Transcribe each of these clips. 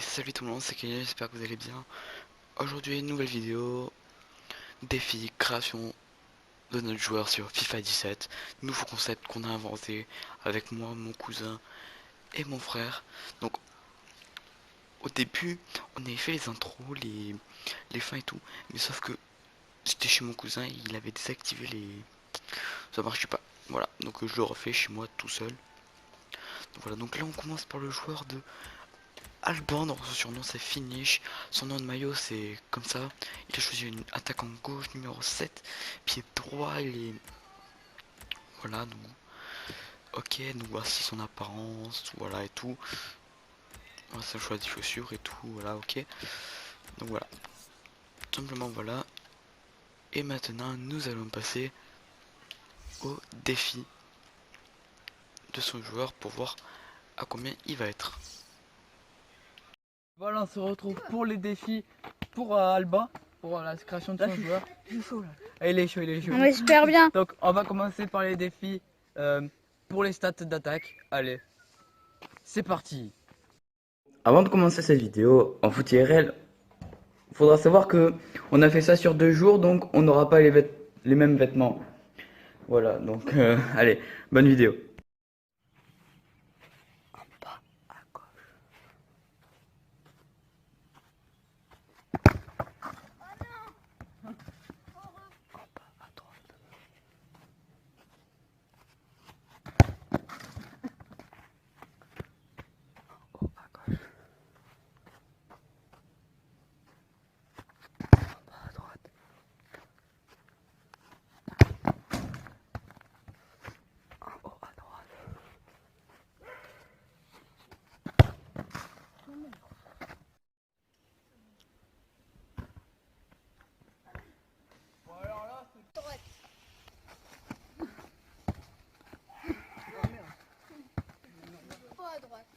Salut tout le monde, c'est Kenny, j'espère que vous allez bien. Aujourd'hui, une nouvelle vidéo, défi, création de notre joueur sur FIFA 17. Nouveau concept qu'on a inventé avec moi, mon cousin et mon frère. Donc au début, on avait fait les intros, les fins et tout. Mais sauf que j'étais chez mon cousin, il avait désactivé les... Ça marchait pas. Voilà, donc je le refais chez moi tout seul. Donc voilà, donc là on commence par le joueur de Alban, donc son surnom c'est Finish, son nom de maillot c'est comme ça. Il a choisi une attaquant gauche numéro 7, pied droit, il est... Voilà, donc... Ok, donc voici son apparence, voilà et tout. Voilà, c'est un choix de chaussures et tout, voilà, ok. Donc voilà, tout simplement voilà. Et maintenant, nous allons passer au défi de son joueur pour voir à combien il va être. Voilà, on se retrouve pour les défis pour Alba, pour la création de son joueur. Il est chaud là. Ah, il est chaud, il est chaud. On est super bien. Donc on va commencer par les défis pour les stats d'attaque. Allez, c'est parti. Avant de commencer cette vidéo en foot IRL, il faudra savoir que on a fait ça sur 2 jours, donc on n'aura pas les mêmes vêtements. Voilà, donc allez, bonne vidéo. À droite.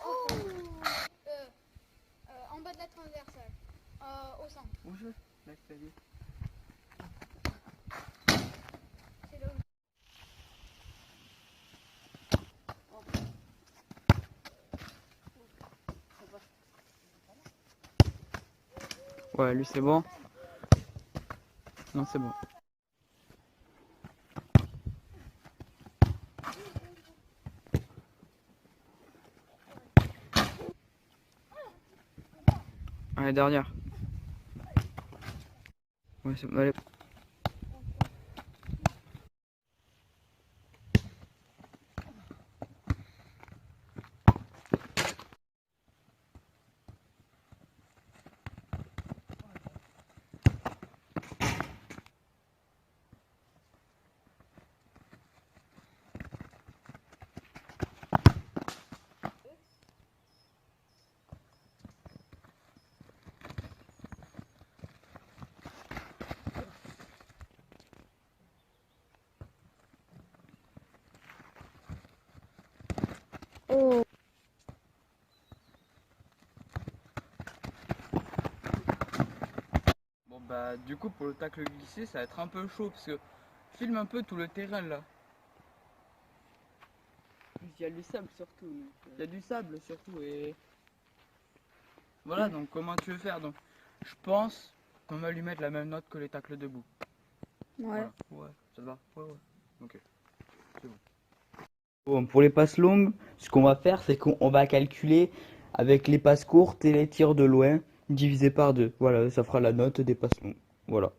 Oh. En bas de la transversale. Au centre. C'est là où... Ouais, lui c'est bon. Non, c'est bon. Allez, dernière. Ouais, c'est bon. Allez. Oh. Bon bah du coup pour le tacle glissé ça va être un peu chaud parce que filme un peu tout le terrain là. Il y a du sable surtout. Il y a du sable surtout et voilà donc comment tu veux faire donc je pense qu'on va lui mettre la même note que les tacles debout. Ouais. Voilà. Ouais, ça te va. Ouais ouais. Ok. C'est bon. Bon, pour les passes longues, ce qu'on va faire c'est qu'on va calculer avec les passes courtes et les tirs de loin divisé par 2. Voilà, ça fera la note des passes longues. Voilà.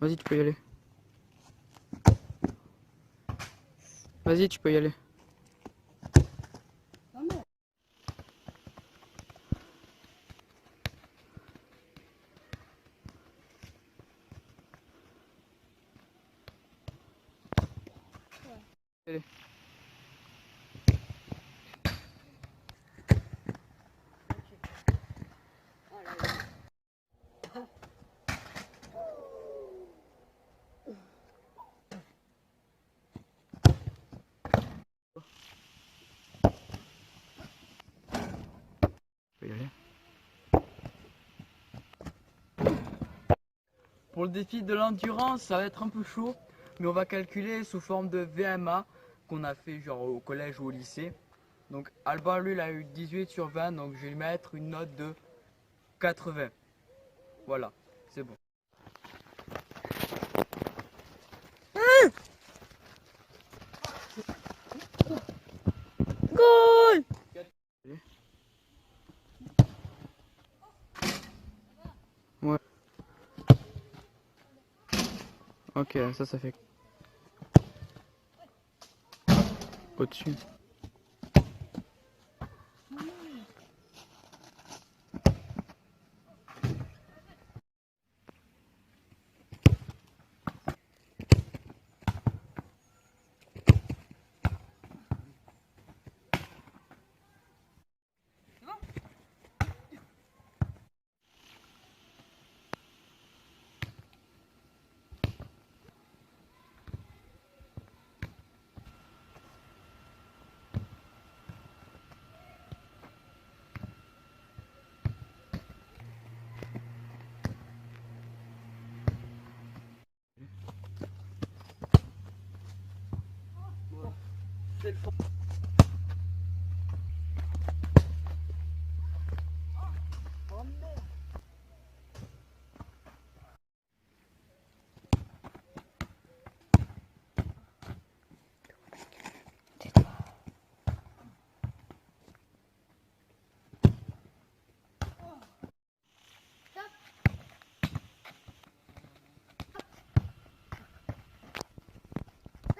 Vas-y, tu peux y aller. Vas-y, tu peux y aller. Allez. peux y aller. Pour le défi de l'endurance, ça va être un peu chaud, mais on va calculer sous forme de VMA qu'on a fait genre au collège ou au lycée. Donc Alban, lui, il a eu 18 sur 20, donc je vais lui mettre une note de 80. Voilà, c'est bon. Goal! Ouais. Ok, ça fait au-dessus.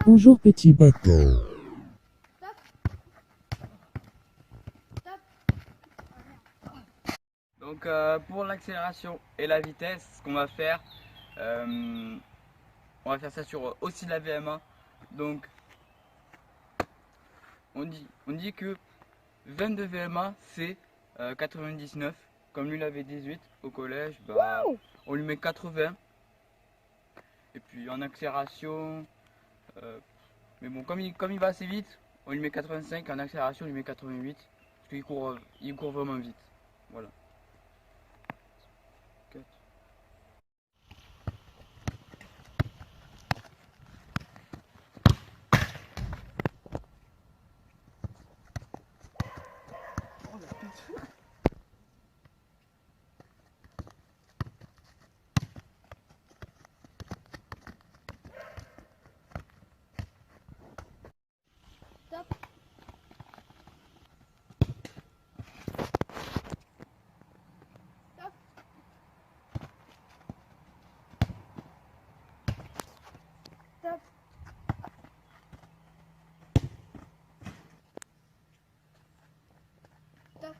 Bonjour petit bâtard. Donc pour l'accélération et la vitesse, ce qu'on va faire, on va faire ça sur aussi de la VMA. Donc on dit que 22 VMA c'est 99. Comme lui il avait 18 au collège, bah, on lui met 80. Et puis en accélération, mais bon comme il va assez vite, on lui met 85. En accélération on lui met 88. Parce qu'il court vraiment vite. Voilà. 4. Stop. Stop. Stop. Stop.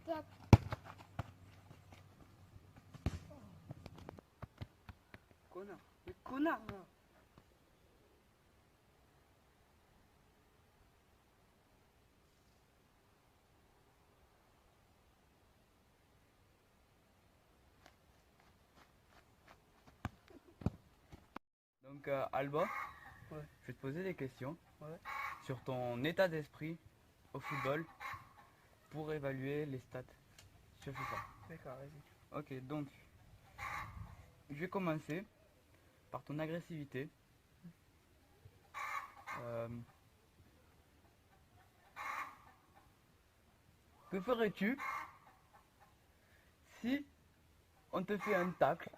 Stop. Connard, mais connard là. Donc Alba, je vais te poser des questions sur ton état d'esprit au football pour évaluer les stats sur FIFA. D'accord, vas-y. Ok, donc je vais commencer par ton agressivité. Euh, que ferais-tu si on te fait un tacle,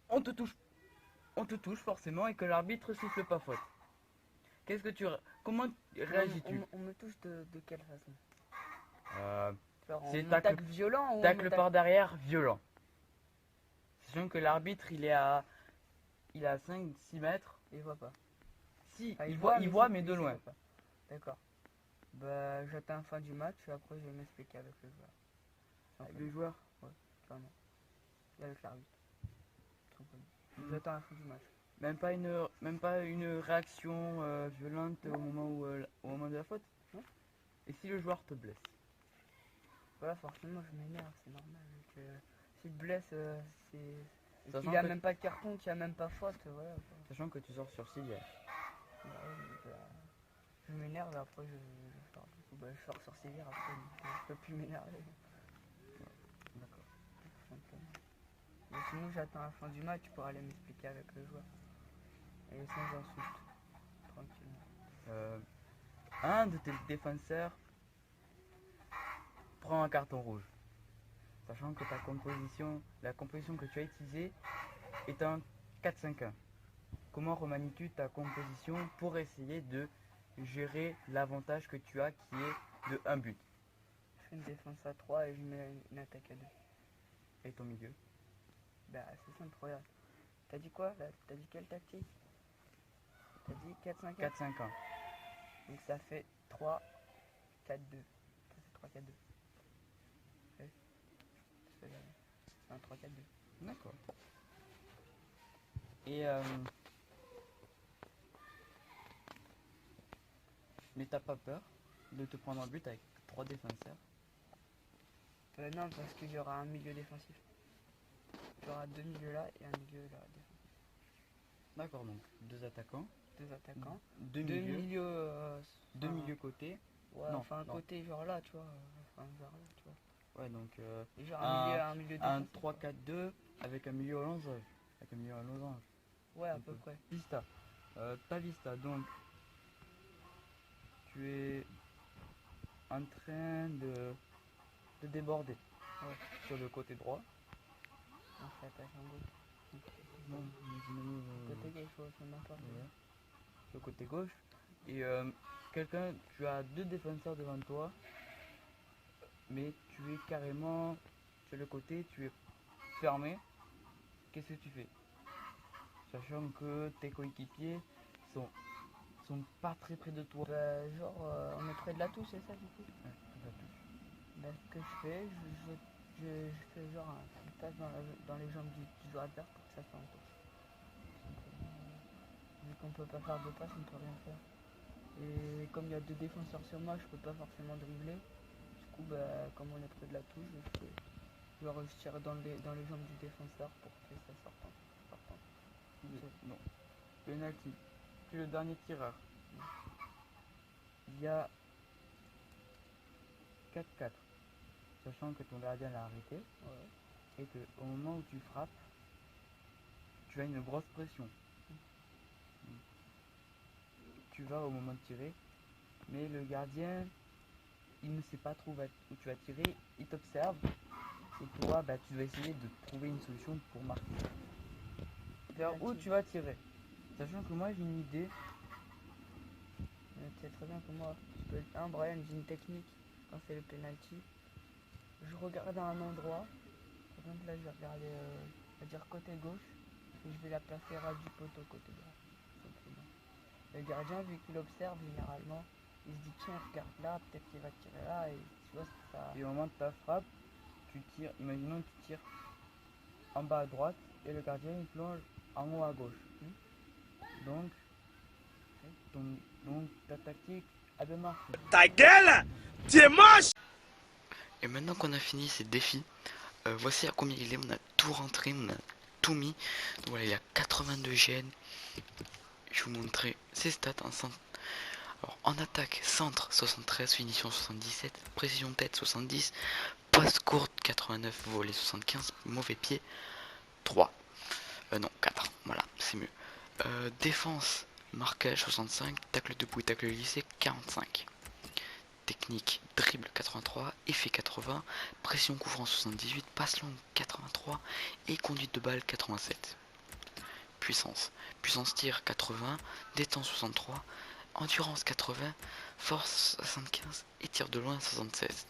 on te touche forcément et que l'arbitre siffle pas faute? Comment réagis-tu? On me touche de quelle façon? Genre C'est en tacle- tacle violent ou Tacle par derrière, violent. Sachant que l'arbitre il est à 5-6 mètres. Il voit pas. Si, Enfin, il voit mais si, de il loin. voit pas. D'accord. Bah j'attends fin du match et après je vais m'expliquer avec le joueur. Avec le joueur. Clairement. Et avec l'arbitre. Simplement. Mhm. J'attends la fin du match. Même pas une réaction violente au moment de la faute. Non. Et si le joueur te blesse? Voilà, forcément je m'énerve, c'est normal. S'il te blesse, c'est. Sachant Qu'il a que- même pas de carton, qu'il a même pas faute, voilà. Quoi. Sachant que tu sors sur civière. Bah oui, bah, je m'énerve et après je sors. Du coup, bah, je sors sur sévère après, donc, je peux plus m'énerver. D'accord. Tout simplement. Mais sinon, j'attends la fin du match pour aller m'expliquer avec le joueur. Et sans insulte, tranquillement. Un de tes défenseurs prend un carton rouge. Sachant que la composition que tu as utilisée est un 4-5-1. Comment remanies-tu ta composition pour essayer de gérer l'avantage que tu as qui est de un but? Je fais une défense à 3 et je mets une attaque à 2. Et ton milieu? Bah, c'est simple, regarde. T'as dit quoi là? T'as dit quelle tactique? T'as dit 4-5-1. 4-5-1. Donc ça fait 3-4-2. Ça fait 3-4-2. Ouais. C'est un 3-4-2. D'accord. Et mais t'as pas peur de te prendre un but avec 3 défenseurs? Non, parce qu'il y aura un milieu défensif. Il y aura 2 milieux là et un milieu là. D'accord, donc 2 attaquants, 2 attaquants. 2 2 milieux, milieux. 2 milieux côté. Ouais, Non, enfin, non. côté genre là, tu vois. Enfin, genre là, tu vois. Ouais, donc Et genre un milieu un défensif. 3-4-2 avec un milieu au losange. Avec un milieu à losange. Ouais, à Un peu peu. près. Vista. Ta Vista, donc tu es en train de déborder sur le côté droit. On fait attaque en gauche. Non, mais Côté gauche, ouais, c'est n'importe quoi. ouais, sur le côté gauche. Et tu as 2 défenseurs devant toi, mais tu es carrément sur le côté, tu es fermé. Qu'est-ce que tu fais? Sachant que tes coéquipiers sont pas très près de toi. Bah, genre, on est près de la touche, c'est ça du coup? Ouais, tout à fait. Bah, ce que je fais, je fais genre une passe dans les jambes du joueur adverse pour que ça soit en touche. Vu qu'on peut pas faire de passe, on peut rien faire. Et comme il y a 2 défenseurs sur moi, je peux pas forcément dribbler. Du coup, bah, comme on est près de la touche, je tire dans les jambes du défenseur pour que ça sorte. Non. Penalty. Tu es le dernier tireur. Il y a 4-4. Sachant que ton gardien l'a arrêté. Ouais. Et que au moment où tu frappes, tu as une grosse pression. Tu vas au moment de tirer, mais le gardien, il ne sait pas trop où tu vas tirer, il t'observe, et toi, bah, tu vas essayer de trouver une solution pour marquer. Vers où tu vas tirer. Sachant que moi j'ai une idée. Tu sais très bien que moi, Brian, j'ai une technique quand c'est le penalty. Je regarde à un endroit. Par exemple, là, je vais regarder, on va dire côté gauche, et je vais la placer ras du poteau côté droit. Simplement. Le gardien, vu qu'il observe généralement, il se dit tiens, regarde là, peut-être qu'il va tirer là, et tu vois, ça. Et au moment de ta frappe, tu tires, imaginons que tu tires en bas à droite et le gardien il plonge en haut à gauche. Donc, ta tactique a bien marché. Ta gueule! Tu es moche! Et maintenant qu'on a fini ces défis, voici à combien il est. On a tout rentré, on a tout mis. Donc voilà, il a 82 GN. Je vais vous montrer ses stats en centre. Alors en attaque, centre 73, finition 77, précision tête 70, passe courte 89, volée 75, mauvais pied 3. Non, 4. Voilà, c'est mieux. Défense, marquage 65, tacle debout et tacle glissé 45. Technique, dribble 83, effet 80, pression couvrant 78, passe longue 83 et conduite de balle 87. Puissance, puissance tir 80, détente 63, endurance 80, force 75 et tir de loin 76.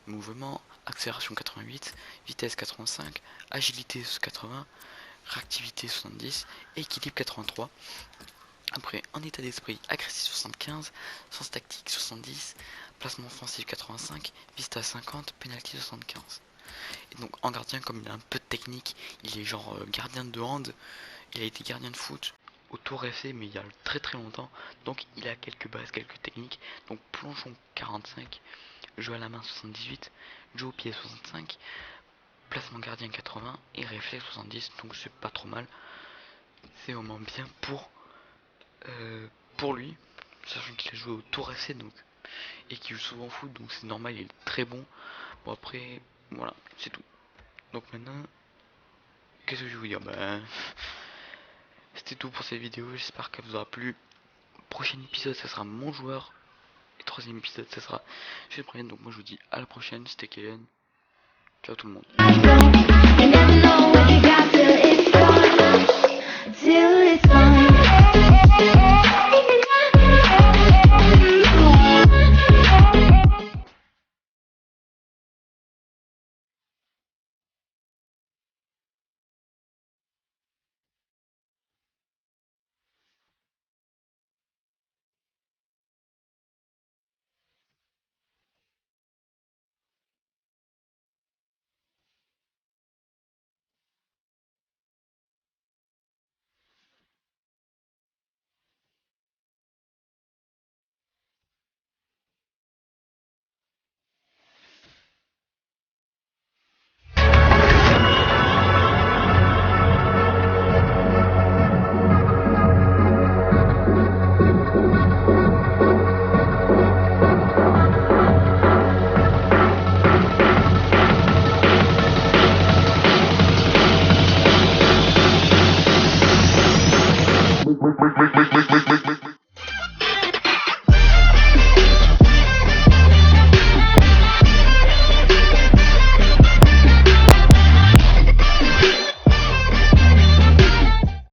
Mouvement, accélération 88, vitesse 85, agilité 80, réactivité 70, équilibre 83. Après, en état d'esprit, agressif 75, sens tactique 70, placement offensif 85, vista 50, penalty 75. Et donc en gardien, comme il a un peu de technique, il est genre gardien de hand, il a été gardien de foot au Tour FC mais il y a très très longtemps, donc il a quelques bases, quelques techniques. Donc plongeon 45, jeu à la main 78, jeu au pied 65, placement gardien 80 et réflexe 70, donc c'est pas trop mal. C'est vraiment bien pour pour lui, sachant qu'il a joué au Tour FC donc, et qu'il joue souvent au foot, donc c'est normal, il est très bon. Bon après, voilà, c'est tout. Donc maintenant, qu'est-ce que je vais vous dire? C'était tout pour cette vidéo, j'espère qu'elle vous aura plu. Prochain épisode, ça sera mon joueur. Et troisième épisode, ça sera chez le premier. Donc moi je vous dis à la prochaine, c'était Kellen. Ciao tout le monde. You never know what you got till it's gone, till it's gone. Make